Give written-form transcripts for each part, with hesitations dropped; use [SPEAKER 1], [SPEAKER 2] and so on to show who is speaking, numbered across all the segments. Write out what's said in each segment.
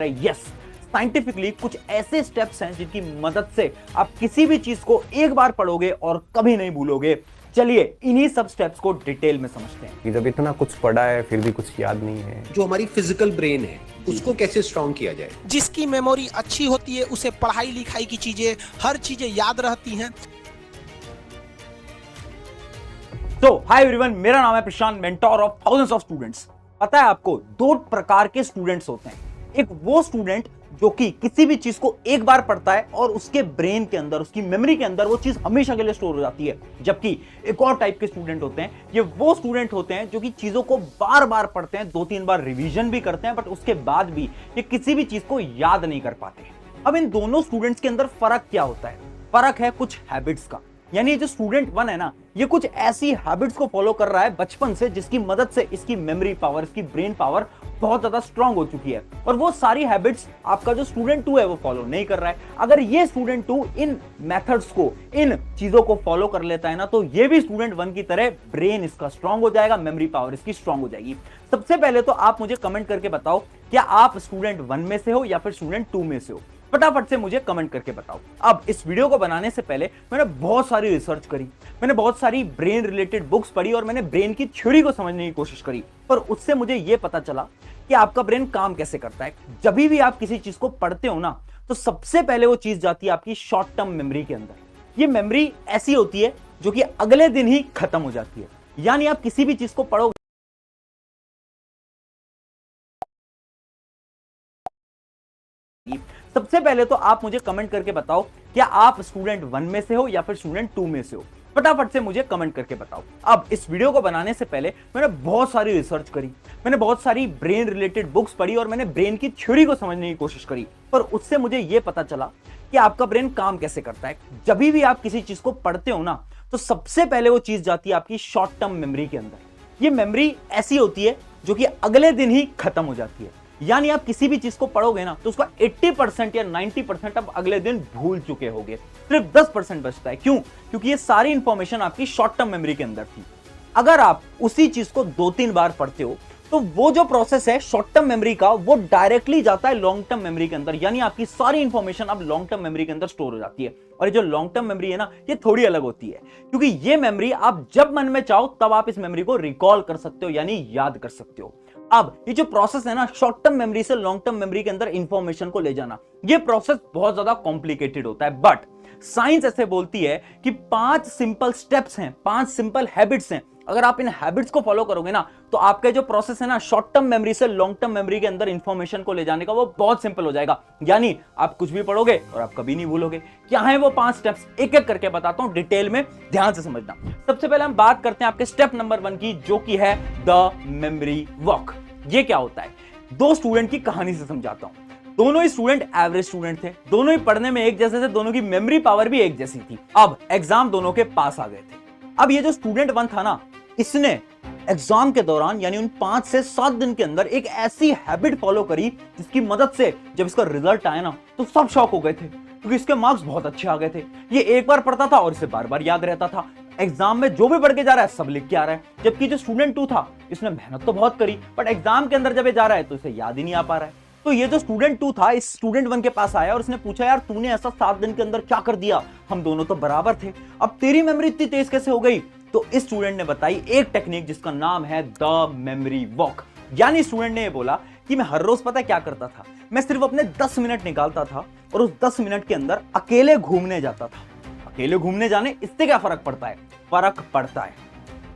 [SPEAKER 1] सकता है। Yes, scientifically कुछ ऐसे स्टेप्स हैं जिनकी मदद से आप किसी भी चीज को एक बार पढ़ोगे और कभी नहीं भूलोगे। चलिए इन्हीं सब स्टेप्स को डिटेल में समझते हैं।
[SPEAKER 2] कि जब इतना कुछ पढ़ा है फिर भी कुछ याद नहीं है।
[SPEAKER 3] जो हमारी फिजिकल ब्रेन है उसको कैसे स्ट्रॉन्ग किया जाए।
[SPEAKER 4] जिसकी मेमोरी अच्छी होती है उसे पढ़ाई लिखाई की चीजें, हर चीजें याद रहती हैं।
[SPEAKER 1] तो हाय एवरीवन, मेरा नाम है Prashant, mentor of thousands of students. पता है आपको, दो प्रकार के स्टूडेंट्स होते हैं। एक वो स्टूडेंट जो कि किसी भी चीज को एक बार पढ़ता है और उसके ब्रेन के अंदर, उसकी मेमोरी के अंदर वो चीज हमेशा के लिए स्टोर हो जाती है। जबकि एक और टाइप के स्टूडेंट होते हैं, ये वो स्टूडेंट होते हैं जो कि चीजों को बार बार पढ़ते हैं, 2-3 बार रिवीजन भी करते हैं, बट उसके बाद भी ये किसी भी चीज को याद नहीं कर पाते। अब इन दोनों स्टूडेंट्स के अंदर फर्क क्या होता है? फर्क है कुछ हैबिट्स का। यानी जो स्टूडेंट 1 है ना, ये कुछ ऐसी हैबिट्स को फॉलो कर रहा है बचपन से जिसकी मदद से इसकी मेमोरी पावर, इसकी ब्रेन पावर बहुत ज्यादा स्ट्रांग हो चुकी है। और वो सारी हैबिट्स आपका जो स्टूडेंट 2 है वो फॉलो नहीं कर रहा है। अगर ये स्टूडेंट 2 इन मेथड्स को, इन चीजों को फॉलो कर लेता है ना, तो ये भी स्टूडेंट 1 की तरह ब्रेन इसका स्ट्रांग हो जाएगा, मेमोरी पावर इसकी स्ट्रांग हो जाएगी। सबसे पहले तो आप मुझे कमेंट करके बताओ, क्या आप स्टूडेंट 1 में से हो या फिर स्टूडेंट 2 में से हो? फटाफट से मुझे कमेंट करके बताओ। अब इस वीडियो को बनाने से पहले मैंने बहुत सारी रिसर्च करी, मैंने बहुत सारी ब्रेन रिलेटेड बुक्स पढ़ी और मैंने ब्रेन की थ्योरी को समझने की कोशिश करी। पर उससे मुझे यह पता चला कि आपका ब्रेन काम कैसे करता है। जब भी आप किसी चीज को पढ़ते हो ना, तो सबसे पहले वो चीज जाती है आपकी शॉर्ट टर्म मेमोरी के अंदर। ये मेमोरी ऐसी होती है जो कि अगले दिन ही खत्म हो जाती है। यानी आप किसी भी चीज को पढ़ोगे, सबसे पहले तो आप मुझे कमेंट करके बताओ, क्या आप स्टूडेंट 1 में से हो या फिर स्टूडेंट 2 में से हो? फटाफट से मुझे कमेंट करके बताओ। अब इस वीडियो को बनाने से पहले मैंने बहुत सारी रिसर्च करी, मैंने बहुत सारी ब्रेन रिलेटेड बुक्स पढ़ी और मैंने ब्रेन की थ्योरी को समझने की कोशिश करी। पर उससे मुझे यह पता चला कि आपका ब्रेन काम कैसे करता है। जब भी आप किसी चीज को पढ़ते हो ना, तो सबसे पहले वो चीज जाती है आपकी शॉर्ट टर्म मेमोरी के अंदर। ये मेमोरी ऐसी होती है जो कि अगले दिन ही खत्म हो जाती है। यानी आप किसी भी चीज को पढ़ोगे ना, तो उसका 80% या 90% आप अगले दिन भूल चुके होगे, सिर्फ 10% बचता है। क्यों? क्योंकि ये सारी इंफॉर्मेशन आपकी शॉर्ट टर्म मेमोरी के अंदर थी। अगर आप उसी चीज को 2-3 बार पढ़ते हो, तो वो जो प्रोसेस है शॉर्ट टर्म मेमोरी का, वो डायरेक्टली जाता है लॉन्ग टर्म मेमोरी के अंदर। यानी आपकी सारी इंफॉर्मेशन अब लॉन्ग टर्म मेमोरी के अंदर स्टोर हो जाती है। और ये जो लॉन्ग टर्म मेमोरी है ना, ये थोड़ी अलग होती है, क्योंकि ये मेमोरी आप जब मन में चाहो तब आप इस मेमोरी को रिकॉल कर सकते हो, यानी याद कर सकते हो। अब ये जो प्रोसेस है ना, शॉर्ट टर्म मेमोरी से लॉन्ग टर्म मेमोरी के अंदर इंफॉर्मेशन को ले जाना, ये प्रोसेस बहुत ज्यादा कॉम्प्लिकेटेड होता है। बट साइंस ऐसे बोलती है कि 5 सिंपल स्टेप्स हैं, 5 सिंपल हैबिट्स हैं। अगर आप इन हैबिट्स को फॉलो करोगे ना, तो आपका जो प्रोसेस है ना, शॉर्ट टर्म मेमोरी से लॉन्ग टर्म मेमोरी के अंदर इंफॉर्मेशन को ले जाने का, वो बहुत सिंपल हो जाएगा। यानी आप कुछ भी पढ़ोगे और आप कभी नहीं भूलोगे। क्या है वो 5 स्टेप्स? एक एक करके बताता हूं, डिटेल में ध्यान से समझना। सबसे पहले हम बात करते हैं आपके स्टेप नंबर 1 की, जो कि है द मेमोरी वॉक। ये क्या होता है? 2 स्टूडेंट की कहानी से समझाता हूं। दोनों ही स्टूडेंट एवरेज स्टूडेंट थे, दोनों ही पढ़ने में एक जैसे थे, दोनों की मेमोरी पावर भी एक जैसी थी। अब एग्जाम दोनों के पास आ गए थे। अब ये जो स्टूडेंट 1 था ना, इसने एग्जाम के दौरान यानी उन 5 से 7 दिन के अंदर एक ऐसी हैबिट फॉलो करी जिसकी मदद से जब इसका रिजल्ट आया ना, तो सब शॉक हो गए थे, क्योंकि इसके मार्क्स बहुत अच्छे आ गए थे। ये एक बार पढ़ता था और इसे बार बार याद रहता था। एग्जाम में जो भी पढ़ के जा रहा है सब लिख के आ रहा है। जबकि जो स्टूडेंट 2 था, इसने मेहनत तो बहुत करी, बट एग्जाम के अंदर जब ये जा रहा है तो इसे याद ही नहीं आ पा रहा है। तो ये जो स्टूडेंट 2 था, इस स्टूडेंट 1 के पास आया और उसने पूछा, यार तूने ऐसा 7 दिन के अंदर क्या कर दिया? हम दोनों तो बराबर थे, अब तेरी मेमोरी इतनी तेज कैसे हो गई? तो इस स्टूडेंट ने बताई एक टेक्निक जिसका नाम है द मेमोरी वॉक। यानी स्टूडेंट ने ये बोला कि मैं हर रोज पता क्या करता था, मैं सिर्फ अपने 10 मिनट निकालता था और उस 10 मिनट के अंदर अकेले घूमने जाता था। अकेले घूमने जाने इससे क्या फर्क पड़ता है? फर्क पड़ता है।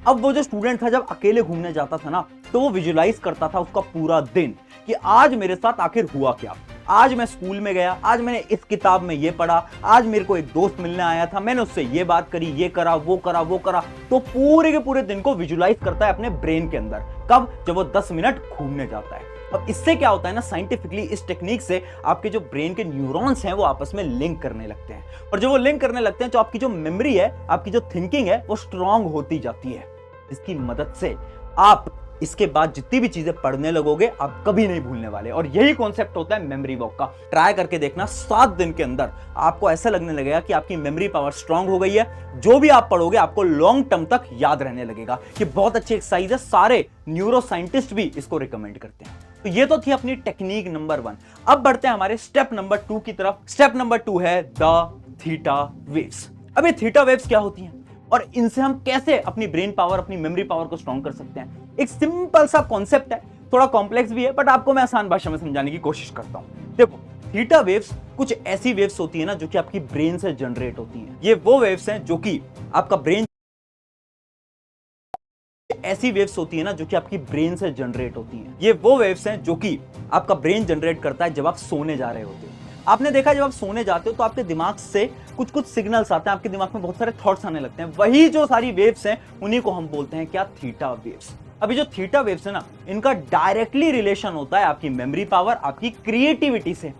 [SPEAKER 1] अब वो जो स्टूडेंट था, जब अकेले घूमने जाता था ना, तो वो विजुलाइज करता था उसका पूरा दिन कि आज मेरे साथ आखिर हुआ क्या। आज मैं स्कूल में गया, आज मैंने इस किताब में ये पढ़ा, आज मेरे को एक दोस्त मिलने आया था, मैंने उससे ये बात करी, ये करा, वो करा, वो करा। तो पूरे के पूरे दिन को विजुलाइज करता है अपने ब्रेन के अंदर। कब? जब वो 10 मिनट घूमने जाता है। अब इससे क्या होता है ना, साइंटिफिकली इस टेक्निक से आपके जो ब्रेन के न्यूरॉन्स हैं वो आपस में लिंक करने लगते हैं, और जब वो लिंक करने लगते हैं तो आपकी जो मेमोरी है, आपकी जो थिंकिंग है, वो स्ट्रांग होती जाती है। इसकी मदद से आप इसके बाद जितनी भी चीजें पढ़ने लगोगे आप कभी नहीं भूलने वाले। और यही कॉन्सेप्ट होता है मेमोरी वॉक का। ट्राई करके देखना, 7 दिन के अंदर आपको ऐसा लगने लगेगा कि आपकी मेमोरी पावर स्ट्रांग हो गई है। जो भी आप पढ़ोगे आपको लॉन्ग टर्म तक याद रहने लगेगा। ये बहुत अच्छी एक्सरसाइज है, सारे न्यूरो साइंटिस्ट भी इसको रिकमेंड करते हैं। तो ये तो थी अपनी टेक्निक नंबर 1। अब बढ़ते हैं हमारे स्टेप नंबर 2 की तरफ। स्टेप नंबर 2 है द थीटा वेव्स। अब ये थीटा वेव्स क्या होती हैं और इनसे हम कैसे अपनी ब्रेन पावर, अपनी मेमोरी पावर को स्ट्रॉन्ग कर सकते हैं। एक सिंपल सा कॉन्सेप्ट है, थोड़ा कॉम्प्लेक्स भी है, बट आपको मैं आसान भाषा में समझाने की कोशिश करता हूं। देखो, थीटा वेव्स कुछ ऐसी वेव्स होती है ना जो कि आपकी ब्रेन से जनरेट होती हैं। ये वो वेव्स हैं जो कि आपका ब्रेन ऐसी वेव्स होती है ना जो कि आपकी ब्रेन से जनरेट होती हैं। ये वो वेव्स हैं जो कि आपका ब्रेन जनरेट करता है जब आप सोने जा रहे होते हो। आपने देखा जब आप सोने जाते हो तो आपके दिमाग से कुछ कुछ सिग्नल्स आते हैं, आपके दिमाग में बहुत सारे थॉट्स आने लगते हैं। वही जो सारी वेव्स हैं उन्हीं को हम बोलते हैं क्या, थीटा वेव्स। अभी जो थीटा वेव्स है ना, इनका डायरेक्टली रिलेशन होता है आपकी मेमोरी पावर, आपकी क्रिएटिविटी से।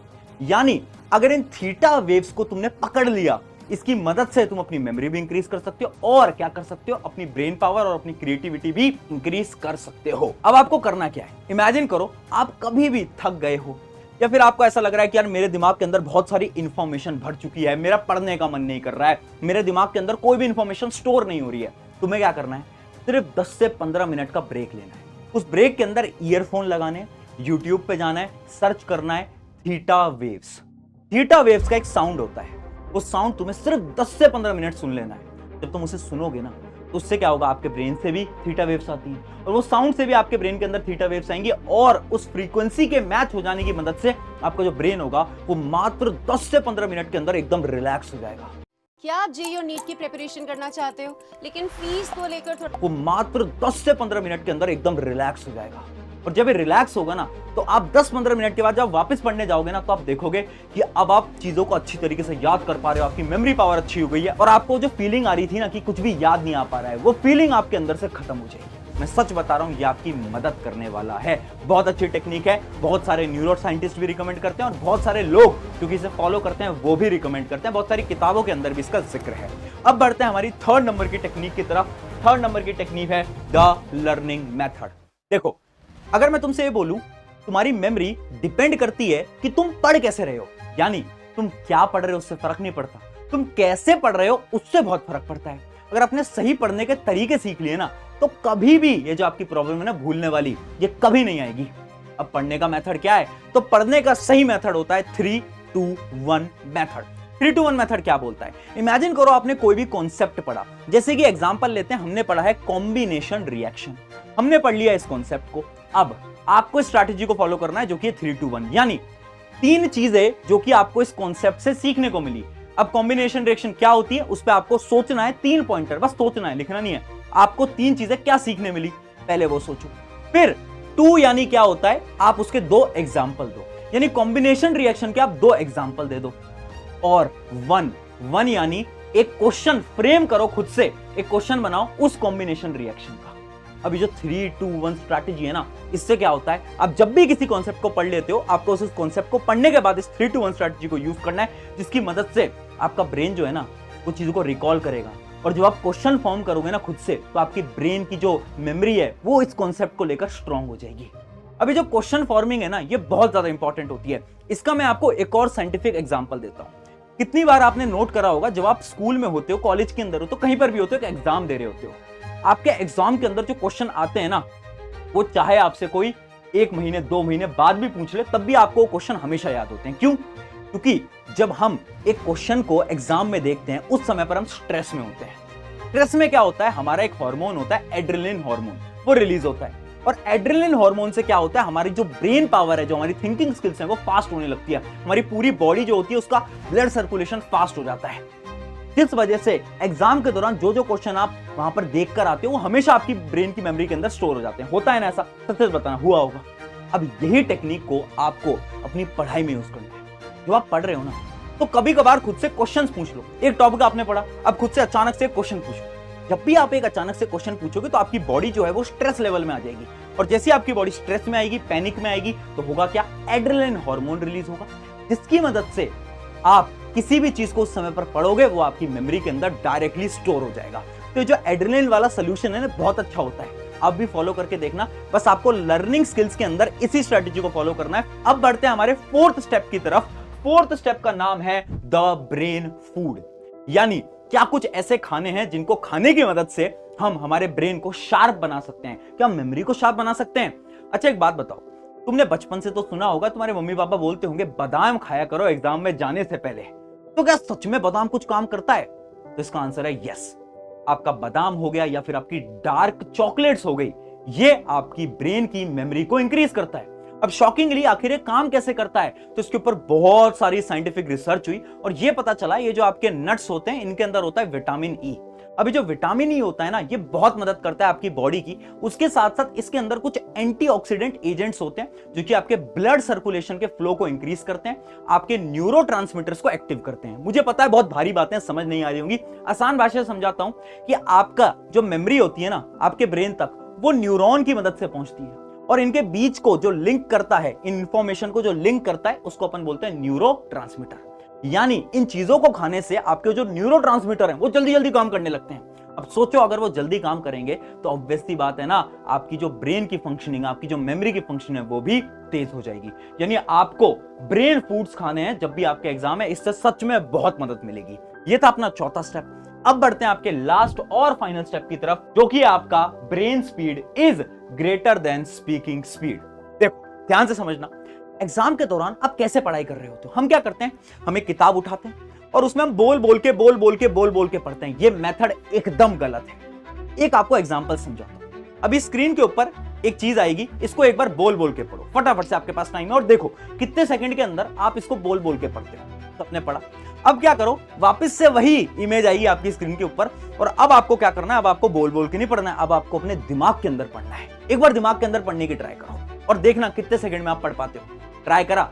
[SPEAKER 1] यानी अगर इन थीटा वेव्स को तुमने पकड़ लिया, इसकी मदद से तुम अपनी मेमोरी भी इंक्रीज कर सकते हो और क्या कर सकते हो, अपनी ब्रेन पावर और अपनी क्रिएटिविटी भी इंक्रीज कर सकते हो। अब आपको करना क्या है, इमेजिन करो आप कभी भी थक गए हो या फिर आपको ऐसा लग रहा है कि यार मेरे दिमाग के अंदर बहुत सारी इंफॉर्मेशन भर चुकी है, मेरा पढ़ने का मन नहीं कर रहा है, मेरे दिमाग के अंदर कोई भी इंफॉर्मेशन स्टोर नहीं हो रही है। तुम्हें क्या करना है, सिर्फ 10 से 15 मिनट का ब्रेक लेना है। उस ब्रेक के अंदर ईयरफोन लगाने, यूट्यूब पे जाना है, सर्च करना है थीटा वेव्स। थीटा वेव्स का एक साउंड होता है, वो साउंड तुम्हें सिर्फ 10 से 15 मिनट सुन लेना है। जब तुम उसे सुनोगे ना तो उससे क्या होगा, आपके ब्रेन से भी थीटा वेव्स आती हैं और वो साउंड से भी आपके ब्रेन के अंदर थीटा वेव्स आएंगी और उस फ्रीक्वेंसी के मैच हो जाने की मदद से आपका जो ब्रेन होगा वो मात्र 10 से 15 मिनट के अंदर एकदम रिलैक्स हो जाएगा।
[SPEAKER 5] क्या आप जेईई और नीट की प्रिपरेशन करना चाहते हो लेकिन फीस को लेकर थोड़ा,
[SPEAKER 1] वो मात्र 10 से 15 मिनट के अंदर एकदम रिलैक्स हो जाएगा। और जब ये रिलैक्स होगा ना तो आप 10-15 मिनट के बाद जब वापस पढ़ने जाओगे ना तो आप देखोगे कि अब आप चीजों को अच्छी तरीके से याद कर पा रहे हो, आपकी मेमोरी पावर अच्छी हो गई है और आपको जो फीलिंग आ रही थी ना कि कुछ भी याद नहीं आ पा रहा है, वो फीलिंग आपके अंदर से खत्म हो जाएगी। मैं सच बता रहा हूं, ये आपकी मदद करने वाला है। बहुत अच्छी टेक्निक है, बहुत सारे न्यूरो साइंटिस्ट भी रिकमेंड करते हैं और बहुत सारे लोग क्योंकि इसे फॉलो करते हैं वो भी रिकमेंड करते हैं। बहुत सारी किताबों के अंदर भी इसका जिक्र है। अब बढ़ते हैं हमारी 3rd नंबर की टेक्निक की तरफ। 3rd नंबर की टेक्निक है द लर्निंग मेथड। देखो, अगर मैं तुमसे ये बोलूं तुम्हारी मेमोरी डिपेंड करती है कि तुम पढ़ कैसे रहे हो, यानी तुम क्या पढ़ रहे हो उससे फर्क नहीं पड़ता, तुम कैसे पढ़ रहे हो उससे बहुत फर्क पड़ता है। अगर आपने सही पढ़ने के तरीके सीख लिए ना तो कभी भी ये जो आपकी प्रॉब्लम है ना भूलने वाली, ये कभी नहीं आएगी। अब पढ़ने का मेथड क्या है, तो पढ़ने का सही मेथड होता है 3-2-1 मेथड। 3-2-1 मेथड क्या बोलता है, इमेजिन करो आपने कोई भी कॉन्सेप्ट पढ़ा, जैसे कि एग्जांपल लेते हैं, हमने पढ़ा है कॉम्बिनेशन रिएक्शन, हमने पढ़ लिया इस कॉन्सेप्ट को। अब आपको स्ट्रैटेजी को फॉलो करना है जो कि 3-2-1, यानी 3 चीजें जो कि आपको इस कॉन्सेप्ट से सीखने को मिली। अब कॉम्बिनेशन रिएक्शन क्या होती है उस पर आपको सोचना है, 3 पॉइंटर, बस सोचना है, लिखना नहीं है। आपको 3 चीजें क्या सीखने मिली पहले वो सोचो। फिर 2 यानी क्या होता है, आप उसके 2 एग्जाम्पल दो, यानी कॉम्बिनेशन रिएक्शन के आप 2 एग्जाम्पल दे दो। और 1 यानी एक क्वेश्चन फ्रेम करो, खुद से एक क्वेश्चन बनाओ उस कॉम्बिनेशन रिएक्शन का। अभी जो 3-2-1 स्ट्रैटेजी है ना, इससे क्या होता है, आप जब भी किसी कॉन्सेप्ट को पढ़ लेते हो आपको उस कॉन्सेप्ट को पढ़ने के बाद इस 3-2-1 स्ट्रैटेजी को यूज करना है, जिसकी मदद से आपका ब्रेन जो है ना वो चीजों को रिकॉल करेगा। और जब आप क्वेश्चन फॉर्म करोगे ना खुद से, तो आपकी ब्रेन की जो मेमोरी है वो इस कॉन्सेप्ट को लेकर स्ट्रांग हो जाएगी। अभी जो क्वेश्चन फॉर्मिंग है ना, ये बहुत ज्यादा इंपॉर्टेंट होती है। इसका मैं आपको एक और साइंटिफिक एग्जांपल देता हूं। कितनी बार आपने नोट करा होगा, जब आप स्कूल में होते हो, कॉलेज के अंदर हो, तो कहीं पर भी होते हो, एक एग्जाम दे रहे होते हो, आपके एग्जाम के अंदर जो क्वेश्चन आते हैं ना, वो चाहे आपसे कोई 1 महीने 2 महीने बाद भी पूछ ले, तब भी आपको क्वेश्चन हमेशा याद होते हैं। क्यों? क्योंकि जब हम एक क्वेश्चन को एग्जाम में देखते हैं उस समय पर हम स्ट्रेस में होते हैं। स्ट्रेस में क्या होता है, हमारा एक हार्मोन होता है एड्रेनलिन हार्मोन, वो रिलीज होता है। और एड्रेनलिन हार्मोन से क्या होता है, हमारी जो ब्रेन पावर है, जो हमारी थिंकिंग स्किल्स हैं, वो फास्ट होने लगती है। हमारी पूरी बॉडी जो होती है उसका ब्लड सर्कुलेशन फास्ट हो जाता है। जिस वजह से एग्जाम के दौरान जो जो क्वेश्चन आप वहां पर देख कर आते हो वो हमेशा आपकी ब्रेन की मेमोरी के अंदर स्टोर हो जाते हैं। होता है ना ऐसा? सच बताना, हुआ होगा। अब यही टेक्निक को आपको अपनी पढ़ाई में यूज करना है। जब आप पढ़ रहे हो ना तो कभी कभार खुद से क्वेश्चंस पूछ लो। एक टॉपिक आपने पढ़ा, अब खुद से अचानक से क्वेश्चन पूछो। जब भी आप एक अचानक से क्वेश्चन पूछोगे तो आपकी बॉडी जो है वो स्ट्रेस लेवल में आ जाएगी, और जैसे आपकी बॉडी स्ट्रेस में आएगी, पैनिक में आएगी, तो होगा क्या, एड्रेनलिन हार्मोन रिलीज होगा, जिसकी मदद से आप किसी भी चीज को उस समय पर पढ़ोगे वो आपकी मेमोरी के अंदर डायरेक्टली स्टोर हो जाएगा। तो जो एड्रेनलिन वाला सोल्यूशन है ना, बहुत अच्छा होता है, आप भी फॉलो करके देखना। बस आपको लर्निंग स्किल्स के अंदर इसी स्ट्रेटेजी को फॉलो करना है। अब बढ़ते हैं हमारे 4th स्टेप की तरफ। 4th स्टेप का नाम है द ब्रेन फूड, यानी क्या कुछ ऐसे खाने हैं जिनको खाने की मदद से हम हमारे ब्रेन को शार्प बना सकते हैं। क्या हम मेमोरी को शार्प बना सकते हैं? अच्छा एक बात बताओ, तुमने बचपन से तो सुना होगा, तुम्हारे मम्मी पापा बोलते होंगे बादाम खाया करो एग्जाम में जाने से पहले। तो क्या सच में बादाम कुछ काम करता है? तो इसका आंसर है यस। आपका बादाम हो गया या फिर आपकी डार्क चॉकलेट्स हो गई, ये आपकी ब्रेन की मेमोरी को इंक्रीज करता है। अब शॉकिंगली आखिर ये काम कैसे करता है, तो इसके ऊपर बहुत सारी साइंटिफिक रिसर्च हुई और ये पता चला ये जो आपके नट्स होते हैं इनके अंदर होता है विटामिन ई। अभी जो विटामिन ई होता है ना, ये बहुत मदद करता है आपकी बॉडी की। उसके साथ साथ इसके अंदर कुछ एंटीऑक्सीडेंट एजेंट्स होते हैं जो कि आपके ब्लड सर्कुलेशन के फ्लो को इंक्रीज करते हैं, आपके न्यूरोट्रांसमीटर्स को एक्टिव करते हैं। मुझे पता है बहुत भारी बातें समझ नहीं आ रही होंगी, आसान भाषा में समझाता हूं कि आपका जो मेमोरी होती है ना आपके ब्रेन तक, वो न्यूरॉन की मदद से पहुंचती है और इनके बीच को जो लिंक करता है, इन इंफॉर्मेशन को जो लिंक करता है, उसको अपन बोलते हैं न्यूरोट्रांसमीटर। यानी इन चीजों को खाने से आपके जो न्यूरोट्रांसमीटर हैं वो जल्दी जल्दी काम करने लगते हैं। अब सोचो अगर वो जल्दी काम करेंगे तो ऑब्वियसली बात है ना, आपकी जो ब्रेन की फंक्शनिंग, आपकी जो मेमोरी की फंक्शनिंग है वो भी तेज हो जाएगी। यानी आपको ब्रेन फूड्स खाने हैं जब भी आपके एग्जाम है, इससे सच में बहुत मदद मिलेगी। ये था अपना चौथा स्टेप। अब बढ़ते हैं आपके लास्ट और फाइनल स्टेप की तरफ, जो कि आपका brain speed is greater than speaking speed. देखो ध्यान से समझना, एग्जाम के दौरान आप कैसे पढ़ाई कर रहे होते हो। हम क्या करते हैं, हम एक किताब उठाते हैं और उसमें हम बोल बोल के पढ़ते हैं। ये मेथड एकदम गलत है। एक आपको एग्जांपल समझाता हूं। अभी स्क्रीन के ऊपर एक चीज आएगी, इसको एक बार बोल बोल के पढ़ो फटाफट से, आपके पास टाइम है और देखो कितने सेकंड के अंदर आप इसको बोल बोल के पढ़ते हो। तो आपने पढ़ा, अब क्या करो, वापस से वही इमेज आएगी आपकी स्क्रीन के ऊपर और अब आपको क्या करना है, अब आपको बोल बोल के नहीं पढ़ना है, अब आपको अपने दिमाग के अंदर पढ़ना है। एक बार दिमाग के अंदर पढ़ने की ट्राई करो और देखना कितने सेकंड में आप पढ़ पाते हो। ट्राई करा,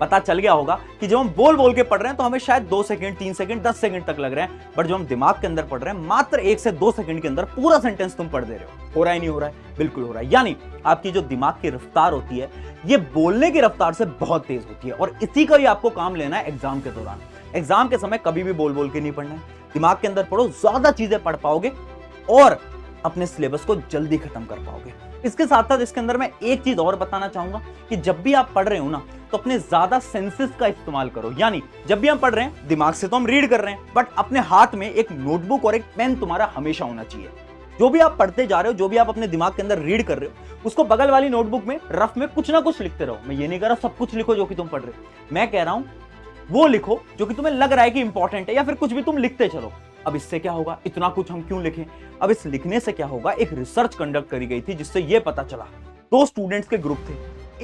[SPEAKER 1] पता चल गया होगा कि जब हम बोल बोल के पढ़ रहे हैं तो हमें शायद 2 सेकंड, 3 सेकंड, 10 सेकंड तक लग रहे हैं, बट जो हम दिमाग के अंदर पढ़ रहे हैं मात्र 1 से 2 सेकंड के अंदर पूरा सेंटेंस तुम पढ़ दे रहे हो रहा है नहीं हो रहा है? बिल्कुल हो रहा है। यानी आपकी जो दिमाग की रफ्तार होती है ये बोलने की रफ्तार से बहुत तेज होती है और इसी का ही आपको काम लेना है एग्जाम के दौरान। एग्जाम के समय कभी भी बोल बोल के नहीं पढ़ना है, दिमाग के अंदर पढ़ो, ज्यादा चीजें पढ़ पाओगे और अपने सिलेबस को जल्दी खत्म कर पाओगे। इसके साथ साथ इसके अंदर मैं एक चीज और बताना चाहूंगा कि जब भी आप पढ़ रहे हो ना तो अपने ज्यादा सेंसेस का इस्तेमाल करो। यानी जब भी हम पढ़ रहे हैं, दिमाग से तो हम रीड कर रहे हैं, बट अपने हाथ में एक नोटबुक और एक पेन तुम्हारा हमेशा होना चाहिए। जो भी आप पढ़ते जा रहे हो, जो भी आप अपने दिमाग के अंदर रीड कर रहे हो, उसको बगल वाली नोटबुक में रफ में कुछ ना कुछ लिखते रहो। मैं ये नहीं कह रहा सब कुछ लिखो जो कि तुम पढ़ रहे हो, मैं कह रहा हूं वो लिखो जो कि तुम्हें लग रहा है कि इंपॉर्टेंट है, या फिर कुछ भी तुम लिखते चलो। अब इससे क्या होगा, इतना कुछ हम क्यों लिखें? अब इस लिखने से क्या होगा, एक रिसर्च कंडक्ट करी गई थी जिससे यह पता चला, 2 स्टूडेंट्स के ग्रुप थे,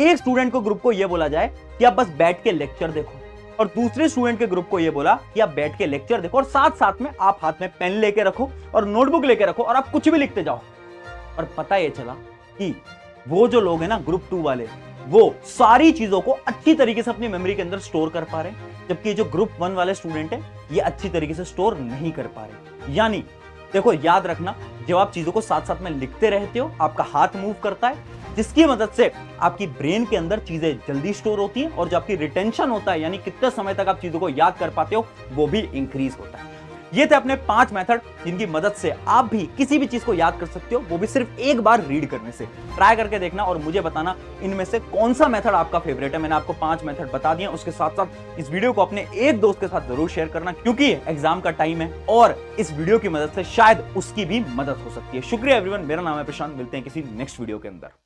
[SPEAKER 1] एक स्टूडेंट को ग्रुप को यह बोला जाए कि आप बस बैठ के लेक्चर देखो और दूसरे स्टूडेंट के ग्रुप को यह बोला कि आप बैठ के लेक्चर देखो और साथ साथ में आप हाथ में पेन लेके रखो और नोटबुक लेके रखो और आप कुछ भी लिखते जाओ। और पता यह चला कि वो जो लोग हैं ना ग्रुप 2 वाले, वो सारी चीजों को अच्छी तरीके से अपनी मेमोरी के अंदर स्टोर कर पा रहे हैं, जबकि जो ग्रुप 1 वाले स्टूडेंट है ये अच्छी तरीके से स्टोर नहीं कर पा रहे। यानी देखो याद रखना, जब आप चीजों को साथ साथ में लिखते रहते हो, आपका हाथ मूव करता है, जिसकी मदद से आपकी ब्रेन के अंदर चीजें जल्दी स्टोर होती हैं और जो आपकी रिटेंशन होता है, यानी कितने समय तक आप चीजों को याद कर पाते हो, वो भी इंक्रीज होता है। ये थे अपने 5 मेथड जिनकी मदद से आप भी किसी भी चीज को याद कर सकते हो, वो भी सिर्फ एक बार रीड करने से। ट्राई करके देखना और मुझे बताना इनमें से कौन सा मेथड आपका फेवरेट है। मैंने आपको 5 मेथड बता दिए। उसके साथ साथ इस वीडियो को अपने एक दोस्त के साथ जरूर शेयर करना, क्योंकि एग्जाम का टाइम है और इस वीडियो की मदद से शायद उसकी भी मदद हो सकती है। शुक्रिया एवरीवन, मेरा नाम है प्रशांत, मिलते हैं किसी नेक्स्ट वीडियो के अंदर।